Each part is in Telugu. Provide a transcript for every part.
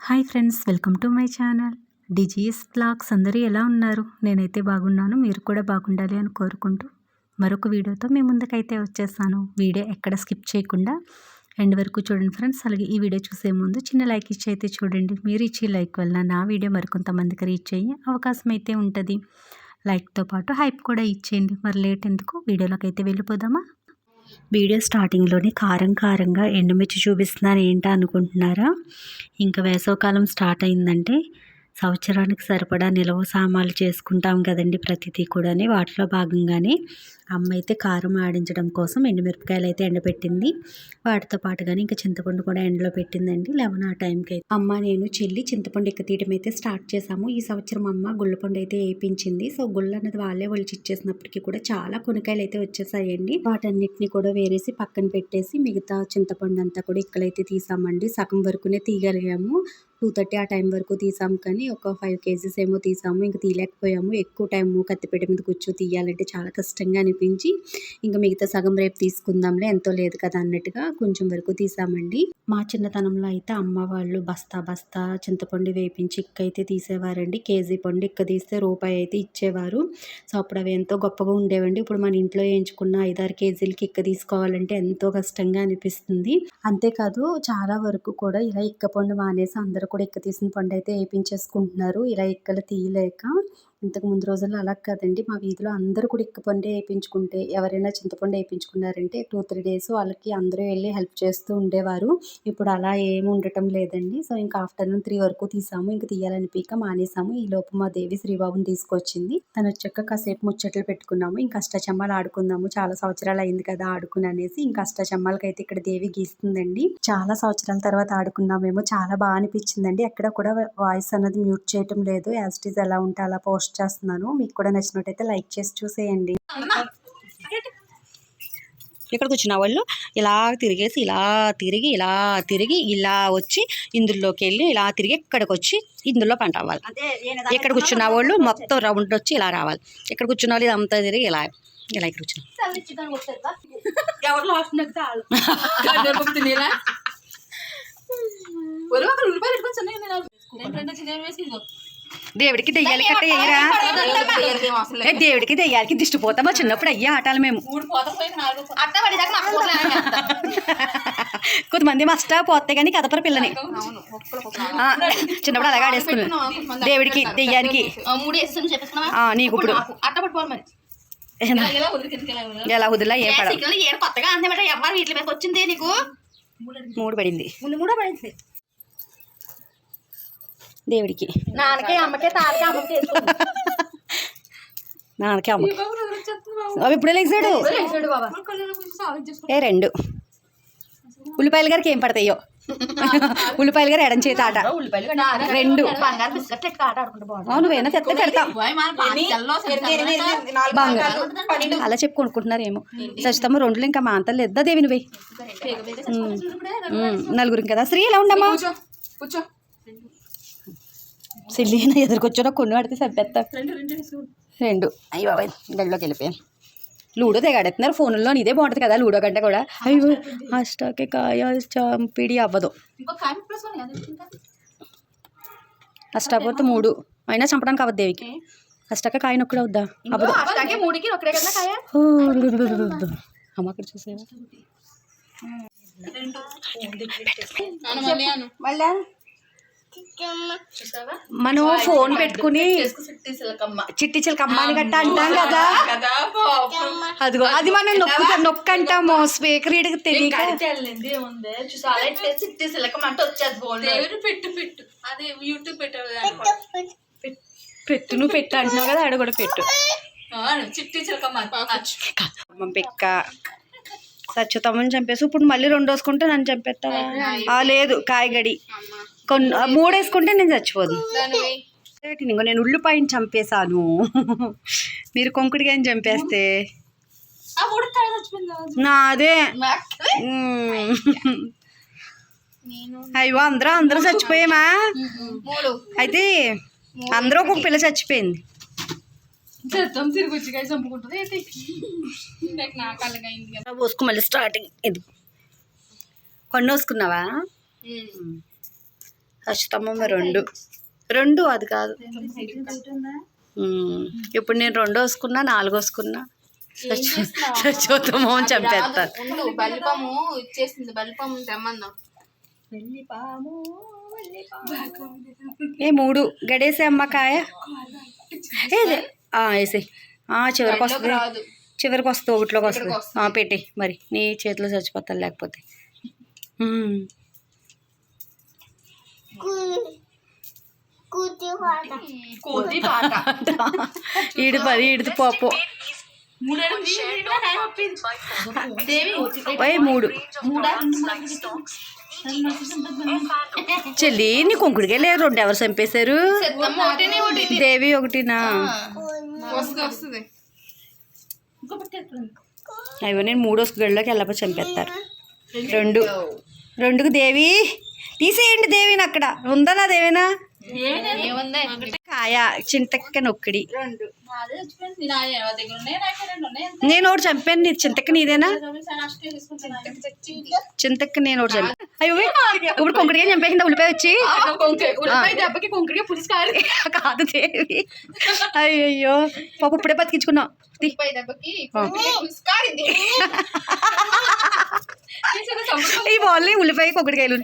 Hi friends, welcome to my channel DGS vlogs. అందరూ ఎలా ఉన్నారు? నేనైతే బాగున్నాను. మీరు కూడా బాగుండాలి అని కోరుకుంటూ మరొక వీడియోతో మీ ముందుకైతే వచ్చేసాను. వీడియో ఎక్కడ స్కిప్ చేయకుండా ఎండ్ వరకు చూడండి ఫ్రెండ్స్. అలాగే ఈ వీడియో చూసే ముందు చిన్న లైక్ ఇచ్చి అయితే చూడండి. మీరు ఇచ్చే లైక్ వల్ల నా వీడియో మరికొంతమందికి రీచ్ అయ్యే అవకాశం అయితే ఉంటుంది. లైక్తో పాటు హైప్ కూడా ఇచ్చేయండి. మరి లేట్ ఎందుకు, వీడియోలోకి అయితే వెళ్ళిపోదామా? వీడియో స్టార్టింగ్లోనే కారంగా ఎండుమిర్చి చూపిస్తున్నాను ఏంటా అనుకుంటున్నారా? ఇంకా వేసవకాలం స్టార్ట్ అయిందంటే సంవత్సరానికి సరిపడా నిల్వ సామాన్లు చేసుకుంటాం కదండి ప్రతిదీ కూడా. వాటిలో భాగంగానే అమ్మ అయితే కారం ఆడించడం కోసం ఎండుమిరపకాయలు అయితే ఎండబెట్టింది. వాటితో పాటుగానే ఇంకా చింతపండు కూడా ఎండలో పెట్టిందండి. 11 ఆ టైంకి అయితే అమ్మ నేను చెల్లి చింతపండు తీయడం అయితే స్టార్ట్ చేసాము. ఈ సంవత్సరం అమ్మ గుళ్ళపండు అయితే వేయించింది. సో గుళ్ళు అన్నది వాళ్ళే ఒలిచి ఇచ్చేసినప్పటికీ కూడా చాలా కొనికాయలు అయితే వచ్చేసాయండి. వాటన్నిటిని కూడా వేరేసి పక్కన పెట్టేసి మిగతా చింతపండు అంతా కూడా ఇక్కడైతే తీసామండి. సగం వరకునే తీయగలిగాము. 2:30 ఆ టైం వరకు తీసాము, కానీ ఒక 5 kgs ఏమో తీసాము. ఇంకా తీయలేకపోయాము. ఎక్కువ టైము కత్తిపేట మీద కూర్చో తీయాలంటే చాలా కష్టంగా అనిపించి ఇంకా మిగతా సగం రేపు తీసుకుందాంలే, ఎంతో లేదు కదా అన్నట్టుగా కొంచెం వరకు తీసామండి. మా చిన్నతనంలో అయితే అమ్మ వాళ్ళు బస్తా చింతపండు వేపించి ఇక్కైతే తీసేవారండి. కేజీ పండు ఇక్క తీస్తే రూపాయి అయితే ఇచ్చేవారు. సో అప్పుడు అవి ఎంతో గొప్పగా ఉండేవండి. ఇప్పుడు మన ఇంట్లో వేయించుకున్న 5-6 kgలకి ఇక్క తీసుకోవాలంటే ఎంతో కష్టంగా అనిపిస్తుంది. అంతేకాదు చాలా వరకు కూడా ఇలా ఇక్క పండు మానేసి అందరూ కూడా ఇక్క తీసిన పండు అయితే వేయించేసుకుంటున్నారు. ఇలా ఇక్కలు తీయలేక. ఇంతకు ముందు రోజుల్లో అలా కాదండి. మా వీధిలో అందరూ కూడా ఇక్క పండే వేయించుకుంటే, ఎవరైనా చింతపండు వేయించుకున్నారంటే 2-3 days వాళ్ళకి అందరూ వెళ్ళి హెల్ప్ చేస్తూ ఉండేవారు. ఇప్పుడు అలా ఏమి ఉండటం లేదండి. సో ఇంకా ఆఫ్టర్నూన్ 3 వరకు తీసాము. ఇంకా తీయాలనిపించక మానేసాము. ఈ లోపు మా దేవి శ్రీబాబుని తీసుకొచ్చింది. తను వచ్చాక కాసేపు ముచ్చట్లు పెట్టుకున్నాము. ఇంకా అష్టాచమ్మాలు ఆడుకుందాము, చాలా సంవత్సరాలు అయింది కదా ఆడుకుని అనేసి ఇంకా అష్టాచమ్మాలకైతే ఇక్కడ దేవి గీస్తుందండి. చాలా సంవత్సరాల తర్వాత ఆడుకున్నామేమో, చాలా బాగా అనిపించిందండి. ఎక్కడ కూడా వాయిస్ అన్నది మ్యూట్ చేయటం లేదు. యాజ్ ఇట్ ఈజ్ ఎలా ఉంటే అలా పోస్ట్ చేస్తున్నాను. మీకు కూడా నచ్చినట్టయితే లైక్ చేసి చూసేయండి. ఇక్కడ కూర్చున్న వాళ్ళు ఇలా తిరిగేసి ఇలా తిరిగి ఇలా వచ్చి ఇందులోకి వెళ్ళి ఇలా తిరిగి ఇక్కడికి వచ్చి ఇందులో పంట అవ్వాలి. ఇక్కడ కూర్చున్న వాళ్ళు మొత్తం రౌండ్ వచ్చి ఇలా రావాలి. ఇక్కడ కూర్చున్న వాళ్ళు ఇదంతా తిరిగి ఇలా ఇక్కడ కూర్చున్నాం. దేవుడికి దెయ్యాలి కట్ట వేయరా? దేవుడికి దెయ్యాలకి దిష్టి పోతామా? చిన్నప్పుడు అయ్యే ఆటాలు మేము. కొంతమంది మస్టా పోతే కానీ కదపర పిల్లని చిన్నప్పుడు అలాగే ఆడేసుకున్నాను. దేవుడికి దెయ్యానికి నీకు ఇప్పుడు ఎలా వదిలా ఏం పడ కొత్తగా అంతేమాట ఎవరు వీటి మీద వచ్చింది నీకు 3 పడింది. దేవుడికి నాన్నకే అమ్మకే తాతకే అమ్మకే నాన్నకే అమ్మకి అవి ఇప్పుడే లేచాడు. 2 ఉల్లిపాయల గారికి ఏం పడతాయో. ఉల్లిపాయల గారు ఎడం చేతి ఆట 2. నువ్వేనా తెస్తే పెడతాం. అలా చెప్పి కొనుక్కుంటున్నారేమో. సచితమ్మ 2 ఇంకా మా అంతా లేదా దేవి నువ్వే 4 కదా. శ్రీ ఎలా ఉండమ్మా? సిల్లీన ఎదురుకొచ్చారో కొన్ని ఆడితే చంపేస్తా. 2 అయ్యో బాబాయ్ గడిలోకి వెళ్ళిపోయాను. లూడో తెగాడెత్తున్నారు ఫోన్లో. ఇదే బాగుంటుంది కదా లూడో కంటే కూడా. అయ్యో అష్టాకే కాయ చంపిడి అవ్వదు. అష్టాపోతే 3 అయినా చంపడానికి అవ్వదు దేవికి. అష్టాక కాయ నొక్కడు అవుద్దా? అవ్వదు. అమ్మ అక్కడ చూసేవా? మనం ఫోన్ పెట్టుకుని చిట్టి చిలకమ్మ అని గట్ట అంటాం కదా. అదిగో అది మనం నొక్కంటాము. స్పీకర్ ఇడికి తెలియక పెట్టు. నువ్వు పెట్టు అంటున్నావు కదా, ఆడ కూడా పెట్టు. చిట్టి చిలకమ్మ పెక్క సచ్చుతామని చంపేసి ఇప్పుడు మళ్ళీ 2 వేసుకుంటే నన్ను చంపేస్తావా? లేదు కాయగడి 3 వేసుకుంటే నేను చచ్చిపోదు. ఇంకో నేను ఉల్లిపాయని చంపేశాను, మీరు కొంకుడికాయని చంపేస్తే నాదే. అయ్యో అందరూ చచ్చిపోయామా? అయితే అందరూ ఒక్కొక్క పిల్ల చచ్చిపోయింది. పోసుకు మళ్ళీ స్టార్టింగ్ ఇది కొన్ని వేసుకున్నావా? సచ్చుతమ్మమ్మ 2 అది కాదు. ఇప్పుడు నేను 2 వేసుకున్నా 4 వేసుకున్నా సచ్చుతమ్మమ్మ చంపేస్తాను. బలిపము ఇచ్చేసింది, బలిపము తెమ్మందాం. 3 గడేసే అమ్మ కాయ వేసే చివరికి వస్తుంది, చివరికి వస్తుంది, ఒకటిలోకి వస్తుంది. పెట్టి మరి నీ చేతిలో చచ్చిపోతాను లేకపోతే. ఈడు 10 ఈడిది పాపు 3 చెల్లి నీ కుంకుడికే లేదు. 2 ఎవరు చంపేశారు? దేవి ఒకటినా? అయ్యో నేను 3 గడిలోకి వెళ్ళకపోతే చంపేస్తారు. 2కు దేవి తీసేయండి. దేవిని అక్కడ ఉందా దేవేనా? కాయ చింతక్క నొక్కిడి. నేను ఒకటి చంపాను. నీ చింతక్క నీదేనా? చింతక్క నేను ఒకటి చంపాను. అయ్యో ఇప్పుడు కొంకడిగా చంపేసిందా ఉల్లిపాయ వచ్చి? కాదు దేవి. అయ్యో పాప ఇప్పుడే బతికించుకున్నావు. ఈ బాల్ ఉల్లిపాయ కొబ్బరికాయలు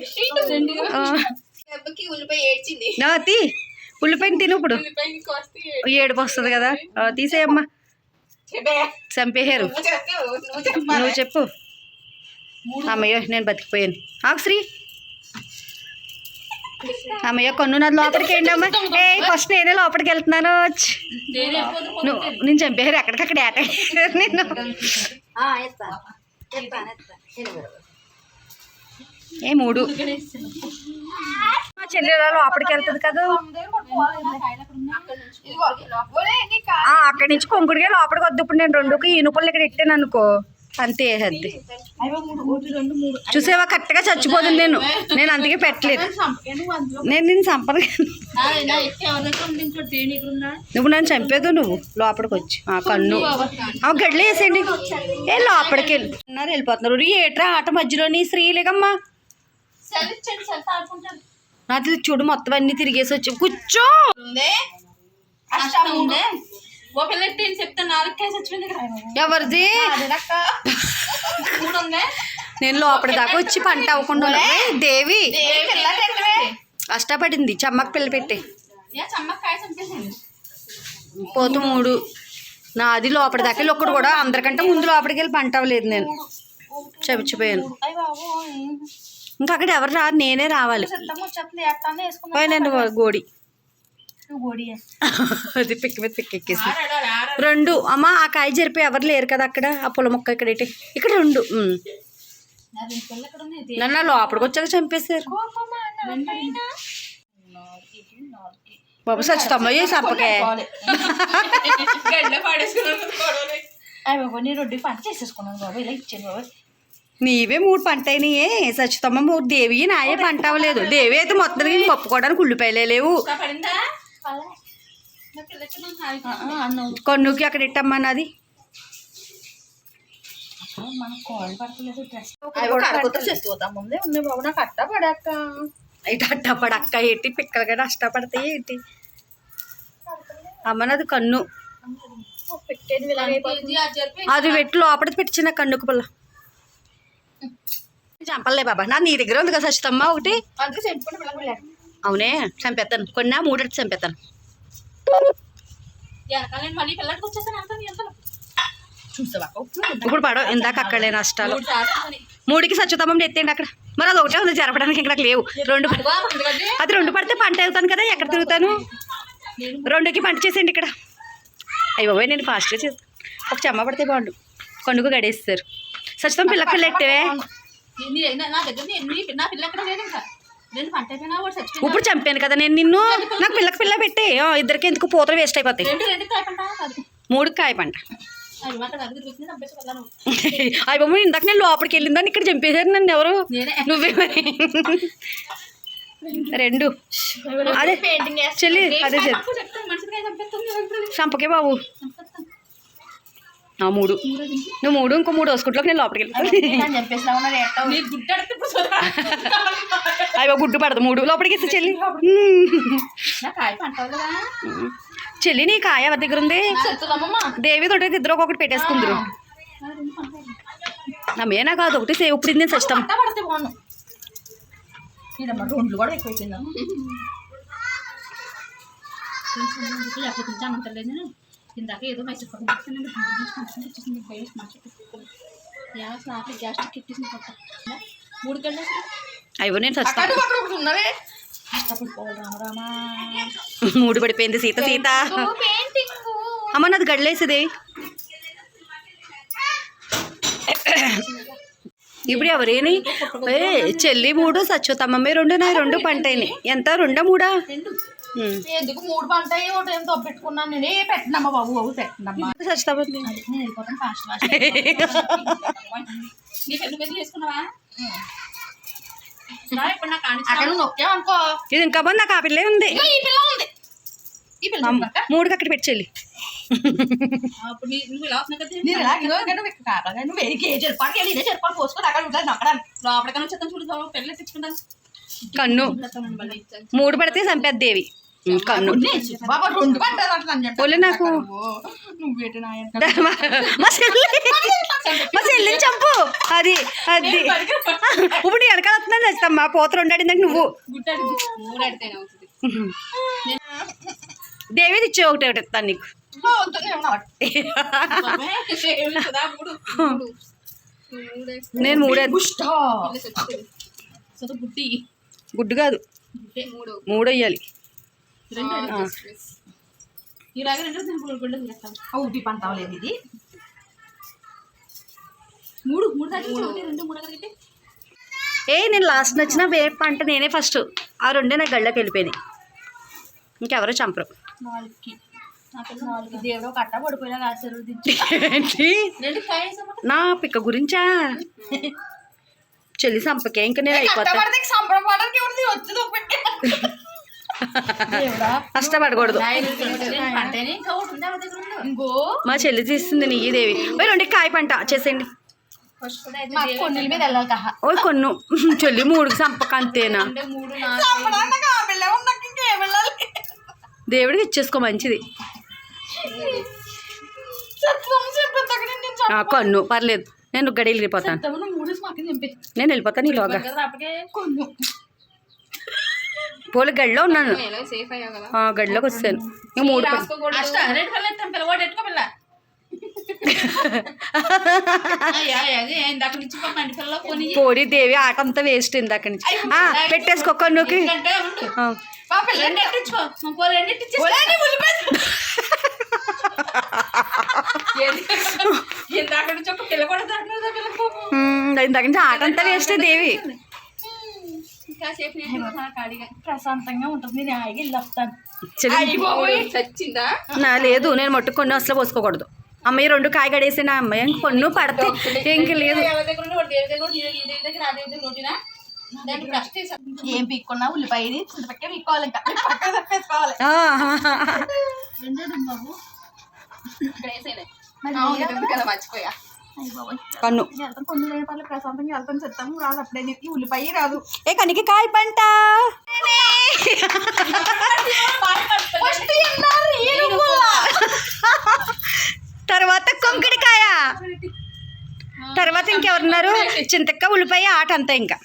ఉల్లిపాయని తిను. ఇప్పుడు ఏడుపు వస్తుంది కదా, తీసేయమ్మా. చంపేశారు. నువ్వు చెప్పు. అమ్మయ్యో నేను బతికిపోయాను. శ్రీ అమ్మయ్య కన్ను నాది లోపలికి ఏంటి అమ్మా? ఫస్ట్ నేనే లోపలికి వెళ్తున్నాను. నేను చంపేశారు. ఎక్కడికక్కడ ఏట నేను. ఏ 3 మా చెల్లెల లోపలికి వెళ్తుంది కదా. అక్కడి నుంచి కొంకుడిగా లోపలికి వద్దు. ఇప్పుడు నేను 2కి ఈనుపళ్ళు ఇక్కడ ఎట్టాను అనుకో, అంతే. అది చూసేవా కరెక్ట్గా చచ్చిపోతుంది. నేను అందుకే పెట్టలేదు. నేను చంపను. నువ్వు నన్ను చంపేదు. నువ్వు లోపలికి వచ్చి కన్ను గడ్డలు వేసేయండి. లోపలికి వెళ్ళిపోతున్నారు. ఏట్రా ఆట మధ్యలోని శ్రీలేకమ్మా నాది చూడు మొత్తం అన్ని తిరిగేసి వచ్చి కూర్చో. ఎవరిది? నేను లోపలి దాకా వచ్చి పంట అవ్వకుండా దేవి కష్టపడింది. చమ్మక పిల్ల పెట్టి పోతు 3 నాది లోపలి దాకా ఒక్కడు కూడా అందరికంటే ముందు లోపలికి వెళ్ళి పంట అవ్వలేదు. నేను చచ్చిపోయాను. ఇంకా అక్కడ ఎవరు రారు, నేనే రావాలి. నేను గోడి అది పిక్క మీద పిక్కెక్కేసి 2 అమ్మ ఆ కాయ జరిపి ఎవరు లేరు కదా అక్కడ. ఆ పొల మొక్క ఇక్కడ ఇక్కడ 2 నన్ను లోపలికి వచ్చాక చంపేశారు. బాబు సచ్చుతమ్మ చంపకే. నీవే 3 పంట అయినాయే. సచ్చుతమ్మ 3. దేవి నాయే పంట అవ్వలేదు. దేవి అయితే మొత్తం పప్పుకోవడానికి ఉల్లిపాయలే లేవు. కొన్నుకి అక్కడ ఇట్టమ్మా నాది. అట్టపడక్క ఏంటి పిక్కలు కూడా అష్టపడతాయి ఏంటి అమ్మ. నాది కన్ను అది పెట్టి లోపల పెట్టించిన కన్నుకు పిల్ల చంపలే బాబా. నా నీ దగ్గర ఉంది కదా సచ్చితమ్మ ఒకటి. అవునే చంపేస్తాను. కొన్ని 3 చంపేస్తాను. ఇప్పుడు పడవ ఇందాక అక్కడే నష్టాలు. 3కి సచ్చుతమ్మం ఎత్తేయండి అక్కడ. మరి అది ఒకటే ఉంది జరపడానికి ఇక్కడ లేవు. 2 అది 2 పడితే పంట అవుతాను కదా. ఎక్కడ తిరుగుతాను? 2కి పంట చేసేయండి ఇక్కడ. అయ్యి బాబాయ్ నేను ఫాస్ట్గా చేస్తాను. ఒక చెమ్మ పడితే బాగుండు. కొనుక్కు గడేస్తారు. సచ్చితం పిల్ల ఎట్టేవే. ఇప్పుడు చంపాను కదా నేను నిన్ను. నాకు పిల్ల పెట్టే. ఇద్దరికి ఎందుకు పూతలు వేస్ట్ అయిపోతాయి. 3కి కాయ పంట. అయ్య బాబు ఇందాక నేను లోపలికి వెళ్ళిందని ఇక్కడ చంపేశారు నన్ను. ఎవరు? నువ్వే. 2 అదే చెల్లి అదే చంపకే బాబు. 3 నువ్వు 3 ఇంకో 3 వేసుకుంట్లోకి నేను లోపలికి వెళ్తాను అయ్యో గుడ్డు పడదు 3 లోపలికి ఇస్తే చెల్లి చెల్లి నీ కాయ ఎవరి దగ్గర ఉంది దేవి తోటి ఇద్దరు ఒకటి పెట్టేసుకుందరు నా మేనా కాదు ఒకటి సేవ్ ఇప్పుడు నేను సష్టం ఇందాక ఏదో మైసూర్ గ్యాస్ట్రిక్ ఎక్కింది కొత్త 3 గంటలు అయ్యో నేను సస్తాను 3 పడిపోయింది సీత అమ్మ నాది గడ్లేసేది ఇప్పుడు ఎవరేని చెల్లి 3 సత్యోతమ్మే 2 నా 2 పంటైనాయి ఎంత 2 3 ఎందుకు 3 పంటాయి ఒకటి ఏం తప్పెట్టుకున్నాను నేను పెట్టినమ్మా బాబు పెట్టినమ్మా సత్యోతమ్మ నేను వెళ్ళిపోతాను ఫాస్ట్ నీ పెళ్లి పెళ్లి చేసుకున్నావా ఇప్పుడు నాకు అక్కడ నొక్కావనుకో ఇది ఇంకా బాగుంది నాకు ఆ పిల్లే ఉంది ఈ పిల్ల ఉంది ఈ పిల్ల 3 అక్కడ పెట్టి చెల్లి అప్పుడు నువ్వు ఇలా వస్తున్నావు కదా నువ్వు వెయ్యి కేజీలు పడికి ఇదే చెరుపాటు పోసుకొని అక్కడ ఉంటుంది అక్కడ లోపలికన్నా చెత్త చూడు పెళ్ళి తెచ్చుకుంటాను కన్ను 3 పడితే చంపేది దేవి కన్ను బాబా 2 పడ్డారు అట్లా అని చెప్పి నాకు నువ్వేటి మా చెల్లిని చంపు అది ఇప్పుడు నీ వెనకాల వస్తున్నాను తెస్తామ్మా పోత 2 అడిందంటే నువ్వు దేవి ఇచ్చే ఒకటి ఇస్తాను నీకు నేను 3 గుడ్డు కాదు 3 వేయాలి పంటలేదు ఇది 3 నేను లాస్ట్ నచ్చిన పంట నేనే ఫస్ట్ ఆ 2 నా గళ్ళకి వెళ్ళిపోయినాయి ఇంకెవరో చంపరు దేవుడు కట్ట పడిపోయినా కాసారు నా పిక్క గురించా చెల్లి సంపకే ఇంకా నేను అయిపోతా కష్టపడకూడదు మా చెల్లి తీస్తుంది నీ దేవి 2 కాయ పంట చేసేయండి ఓ కొన్ను చెల్లి 3కి సంపక అంతేనా దేవుడికి ఇచ్చేసుకో మంచిది కొన్ను పర్లేదు నేను గడికి వెళ్ళిపోతాను నేను వెళ్ళిపోతాను ఈలోగా పోలీ గడిలో ఉన్నాను గడిలోకి వచ్చాను ఇంక 3 పోడి దేవి ఆట అంతా వేస్ట్ ఇందాక నుంచి పెట్టేసుకో కొన్నుకి ఇందాక నుంచి ఆట అంతా వేస్ట్ దేవి ప్రశాంతంగా ఉంటుంది నేను ఆగి వెళ్ళొస్తాను నా లేదు నేను మట్టు కొన్ని అసలు పోసుకోకూడదు అమ్మాయి 2 కాయ గడేసి నా అమ్మాయి కొన్ను పడితే ఇంక లేదు ఏం పీక్కున్నా ఉల్లిపాయ చింతపక్క పీక్కోవాలి ఇంకా పక్కన తప్పేసుకోవాలి కదా మర్చిపోయా కన్ను కొన్ని లేపాలి ప్రశాంతంగా వెళ్తాను చెప్తాము రాదు అప్పుడే ఈ ఉల్లిపాయ రాదు ఏ కనికి కాయ పంట తర్వాత కొంకడికాయ తర్వాత ఇంకెవరున్నారు చింతక్క ఉల్లిపాయ ఆట అంతా ఇంకా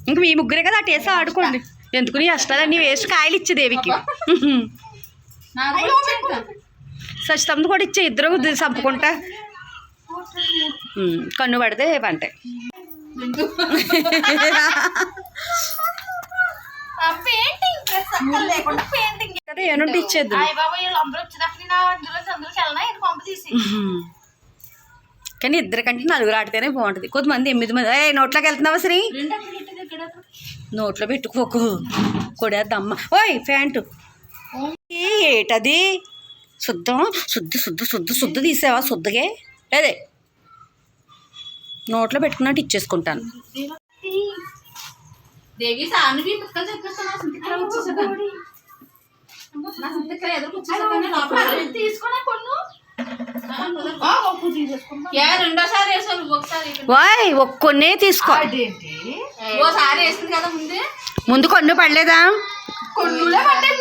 ఇంక మీ ముగ్గురే కదా అటు వేసి ఆడుకోండి ఎందుకు నీ అష్టాలన్నీ వేస్ట్ కాయలు ఇచ్చే దేవికి సచితంతో కూడా ఇచ్చే ఇద్దరు చంపుకుంటా కన్ను పడితే పంటే కదా ఏనుంటే ఇచ్చేద్దు కానీ 2 కంటే 4 ఆడితేనే బాగుంటుంది కొంతమంది 8 మంది నోట్లోకి వెళ్తున్నావా శ్రీ నోట్లో పెట్టుకోకు కొడేద్దమ్మ ఓయ్ ప్యాంటు ఏటది శుద్ధ తీసావా శుద్ధగే అదే నోట్లో పెట్టుకున్నట్టు ఇచ్చేసుకుంటాను దేవి సానువి ముక్కలు చెప్పేస్తాను తీసుకున్నా కొన్ను రెండోసారి వేసాను ఒకసారి వాయ్ ఒక్కొన్నే తీసుకో. ఓసారి వేసింది కదా ముందు కొన్ను పడలేదా? కొన్నులే పడ్డాయి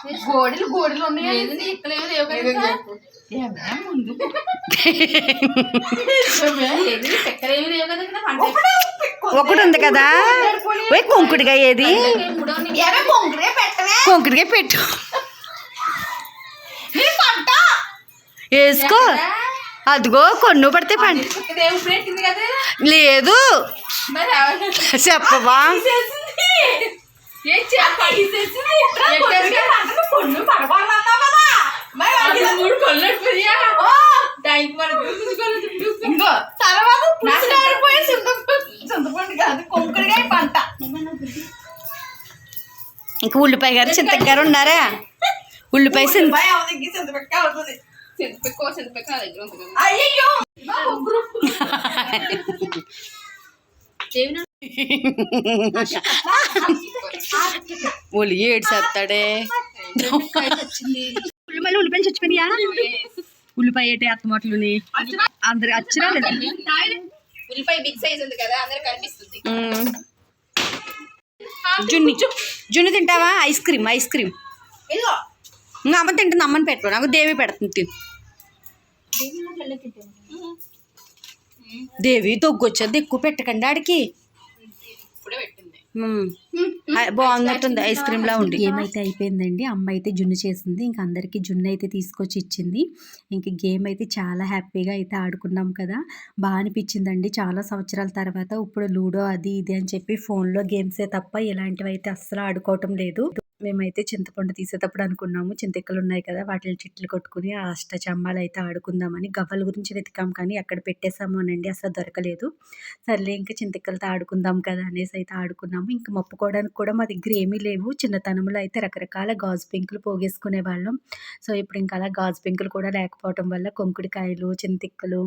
3 గోడలు ఉన్నాయి ఇక్కడ లేవు కదా ముందు చక్కెర ఏమి లేవు కదా ఒకటి ఉంది కదా. ఓయ్ కొంకుడిగా ఏది? కొంకుడిగా పెట్టు వేసుకో. అదిగో కొన్ను పడితే పంట లేదు చెప్పవా? ఇంకా ఉల్లిపాయ గారు చింతకి గారు ఉన్నారా? ఉల్లిపాయ ఒళ్ళు ఏడు చేస్తాడే. ఉల్లిపాయలు చచ్చిపోయినాయా? ఉల్లిపాయ ఏంటి అత్తమాటలుని అందరు వచ్చినా ఉల్లిపాయ బిగ్ సైజ్ ఉంది కదా అందరు కనిపిస్తుంది. జున్ను తింటావా? ఐస్ క్రీమ్ ఇంకా అమ్మ తింటుంది. అమ్మని పెట్టు, నాకు దేవి పెడుతుంది తిను. దేవి తొగ్గొచ్చేది ఎక్కువ పెట్టకండి ఆడికి. బాగున్నట్టుంది ఐస్ క్రీమ్ లా ఉండి. గేమ్ అయితే అయిపోయిందండి. అమ్మ అయితే జున్ను చేసింది, ఇంకా అందరికీ జున్ను అయితే తీసుకొచ్చి ఇచ్చింది. ఇంక గేమ్ అయితే చాలా హ్యాపీగా అయితే ఆడుకున్నాం కదా. బాగా అనిపించిందండి చాలా సంవత్సరాల తర్వాత. ఇప్పుడు లూడో అది ఇది అని చెప్పి ఫోన్లో గేమ్సే తప్ప ఇలాంటివి అయితే అస్సలు ఆడుకోవటం లేదు. మేమైతే చింతపండు తీసేటప్పుడు అనుకున్నాము చింతెక్కలు ఉన్నాయి కదా వాటిని చెట్లు కొట్టుకుని ఆ అష్టచమ్మాలు అయితే ఆడుకుందామని. గవ్వల గురించి వెతికాం కానీ అక్కడ పెట్టేసాము అనండి, అసలు దొరకలేదు. సర్లే ఇంకా చింతెక్కలతో ఆడుకుందాం కదా అనేసి అయితే ఆడుకున్నాము. ఇంకా మొప్పుకోవడానికి కూడా మా దగ్గర ఏమీ లేవు. చిన్నతనంలో అయితే రకరకాల గాజు పెంకులు పోగేసుకునే వాళ్ళం. సో ఇప్పుడు ఇంకా అలా గాజు పెంకులు కూడా లేకపోవటం వల్ల కొంకుడికాయలు, చింతెక్కలు,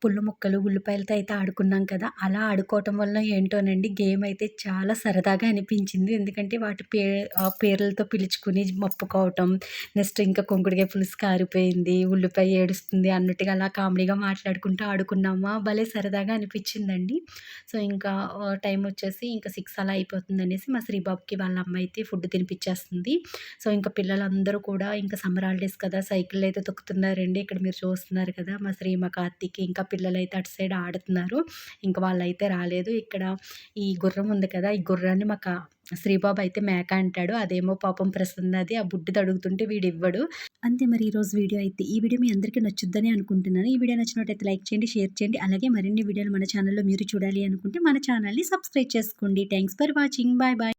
పుల్ల ముక్కలు, ఉల్లిపాయలతో అయితే ఆడుకున్నాం కదా. అలా ఆడుకోవటం వల్ల ఏంటోనండి గేమ్ అయితే చాలా సరదాగా అనిపించింది. ఎందుకంటే వాటి పేర్లతో పిలుచుకుని మొప్పుకోవటం, నెక్స్ట్ ఇంకా కొంకుడికాయ పులుసు కారిపోయింది, ఉల్లిపాయ ఏడుస్తుంది అన్నట్టుగా అలా కామెడీగా మాట్లాడుకుంటూ ఆడుకున్నామా. భలే సరదాగా అనిపించిందండి. సో ఇంకా టైం వచ్చేసి ఇంకా 6 అలా అయిపోతుంది అనేసి మా శ్రీబాబుకి వాళ్ళ అమ్మ అయితే ఫుడ్ తినిపించేస్తుంది. సో ఇంకా పిల్లలందరూ కూడా ఇంకా సమ్మర్ హాలిడేస్ కదా సైకిల్ అయితే తొక్కుతున్నారండి. ఇక్కడ మీరు చూస్తున్నారు కదా మా శ్రీ, మా కార్తీక్, ఇంకా పిల్లలు అయితే అటు సైడ్ ఆడుతున్నారు. ఇంకా వాళ్ళైతే రాలేదు. ఇక్కడ ఈ గుర్రం ఉంది కదా, ఈ గుర్రాన్ని మాకు శ్రీబాబు అయితే మేక అంటాడు. అదేమో పాపం ప్రసన్నది ఆ బుడ్డిది అడుగుతుంటే వీడు ఇవ్వడు. అంతే మరి ఈరోజు వీడియో అయితే. ఈ వీడియో మీ అందరికీ నచ్చుద్దని అనుకుంటున్నాను. ఈ వీడియో నచ్చినట్టయితే లైక్ చేయండి, షేర్ చేయండి. అలాగే మరిన్ని వీడియోలు మన ఛానల్లో మీరు చూడాలి అనుకుంటే మన ఛానల్ని సబ్స్క్రైబ్ చేసుకోండి. Thanks for watching. Bye bye.